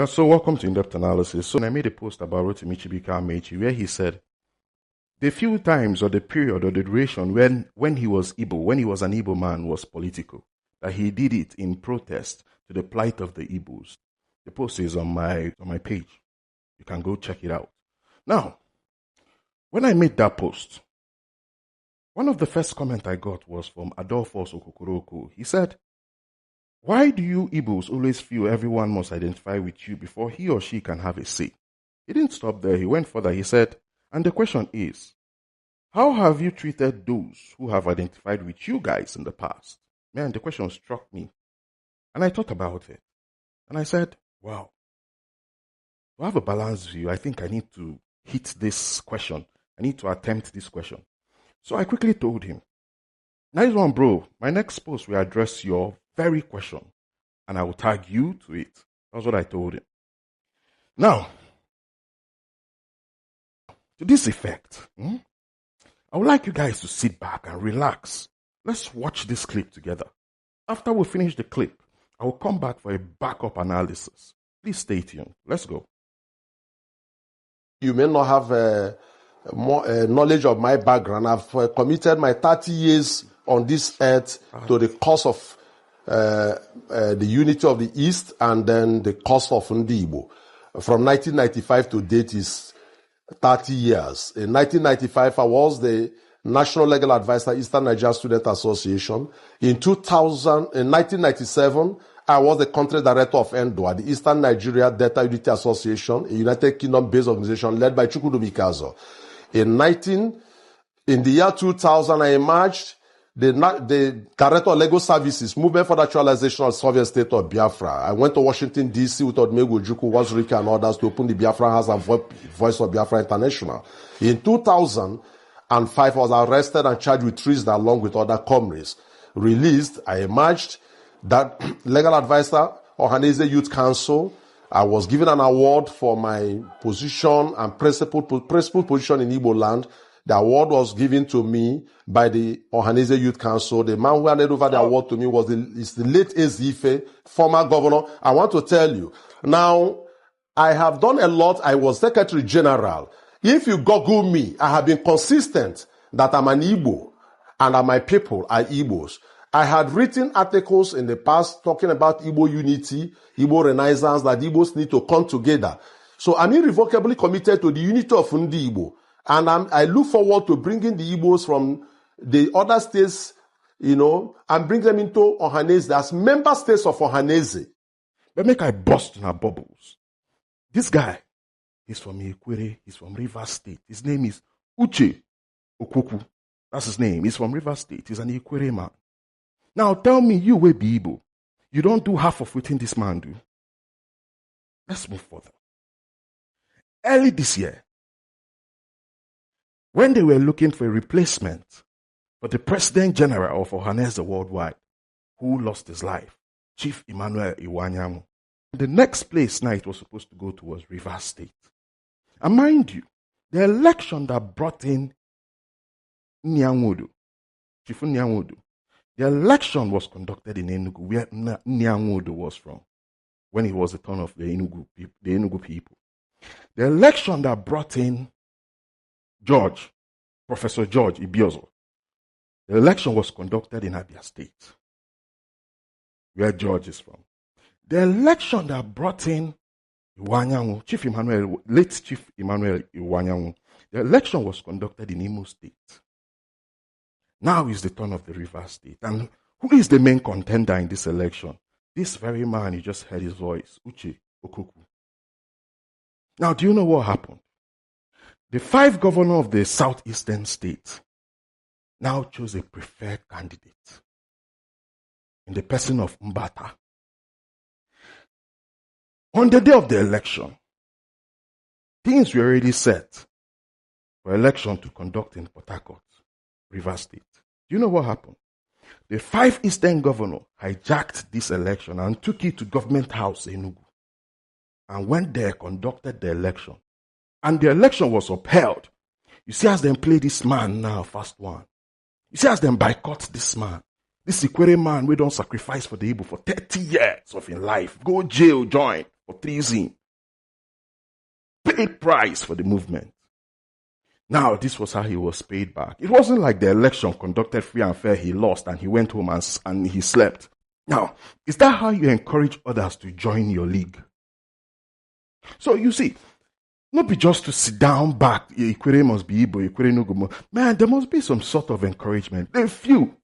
So welcome to In-Depth Analysis. So I made a post about Rotimi Chibika Amechi where he said the few times or the period or the duration when he was Igbo, when he was an Igbo man was political, that he did it in protest to the plight of the Igbos. The post is on my page. You can go check it out. Now, when I made that post, one of the first comments I got was from Adolphus Okokoroko. He said, "Why do you Igbos always feel everyone must identify with you before he or she can have a say?" He didn't stop there. He went further. He said, "And the question is, how have you treated those who have identified with you guys in the past?" Man, the question struck me. And I thought about it. And I said, wow, to have a balanced view, I think I need to hit this question. I need to attempt this question. So I quickly told him, "Nice one, bro. My next post will address your very question, and I will tag you to it." That's what I told him. Now, to this effect, I would like you guys to sit back and relax. Let's watch this clip together. After we finish the clip, I will come back for a backup analysis. Please stay tuned. Let's go. You may not have more knowledge of my background. I've committed my 30 years on this earth to the cause of the unity of the East and then the cause of Ndibo. From 1995 to date is 30 years. In 1995, I was the National Legal Advisor, Eastern Nigeria Student Association. In 1997, I was the country director of ENDOA, the Eastern Nigeria Delta Unity Association, a United Kingdom-based organization led by Chukwudu Mikazo. In the year 2000, I emerged the Director of Legal Services, Movement for the Actualization of the Sovereign State of Biafra. I went to Washington, D.C. with Odumegwu Ojukwu, Wazirika, and others to open the Biafra House and Voice of Biafra International. In 2005, I was arrested and charged with treason along with other comrades. Released, I emerged that legal advisor, Ohaneze Youth Council. I was given an award for my position and principal position in Igbo land. The award was given to me by the Ohaneze Youth Council. The man who handed over the award to me was the late Ezife, former governor. I want to tell you, now, I have done a lot. I was Secretary General. If you Google me, I have been consistent that I'm an Igbo and that my people are Igbos. I had written articles in the past talking about Igbo unity, Igbo renaissance, that Igbos need to come together. So I'm irrevocably committed to the unity of Ndi Igbo. And I look forward to bringing the Igbos from the other states, and bring them into Ohaneze as member states of Ohaneze. But make I bust in our bubbles. This guy, he's from Ikwerre, he's from Rivers State. His name is Uche Okwoku. That's his name. He's from Rivers State. He's an Ikwerre man. Now tell me, you will be Igbo. You don't do half of what this man do. Let's move further. Early this year, when they were looking for a replacement for the President General of Ohaneze Worldwide, who lost his life, Chief Emmanuel Iwanyamu, the next place now it was supposed to go to was Rivers State. And mind you, the election that brought in Nyanwodo, Chief Nyanwodo, the election was conducted in Enugu, where Nyanwodo was from, when it was the turn of the Enugu people. The election that brought in Professor George Ibiozo, the election was conducted in Abia State, where George is from. The election that brought in Iwanyanwu, late Chief Emmanuel Iwanyanwu, the election was conducted in Imo State. Now is the turn of the Rivers State. And who is the main contender in this election? This very man, you just heard his voice, Uche Okwoku. Now, do you know what happened? The 5 governors of the southeastern states now chose a preferred candidate in the person of Mbata. On the day of the election, things were already set for election to conduct in Port Harcourt, Rivers State. Do you know what happened? The 5 eastern governors hijacked this election and took it to Government House in Enugu, and went there, conducted the election. And the election was upheld. You see as them play this man now, first one. You see as them boycott this man. This Ikwerre man, we don't sacrifice for the Igbo for 30 years of his life. Go jail, join. for treason. Paid price for the movement. Now, this was how he was paid back. It wasn't like the election conducted free and fair, he lost, and he went home and he slept. Now, is that how you encourage others to join your league? So you see, not be just to sit down back, Ikwerre must be Igbo, Ikwerre no go. Man, there must be some sort of encouragement. The few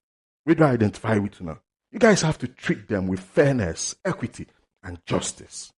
we don't identify with now. You guys have to treat them with fairness, equity, and justice.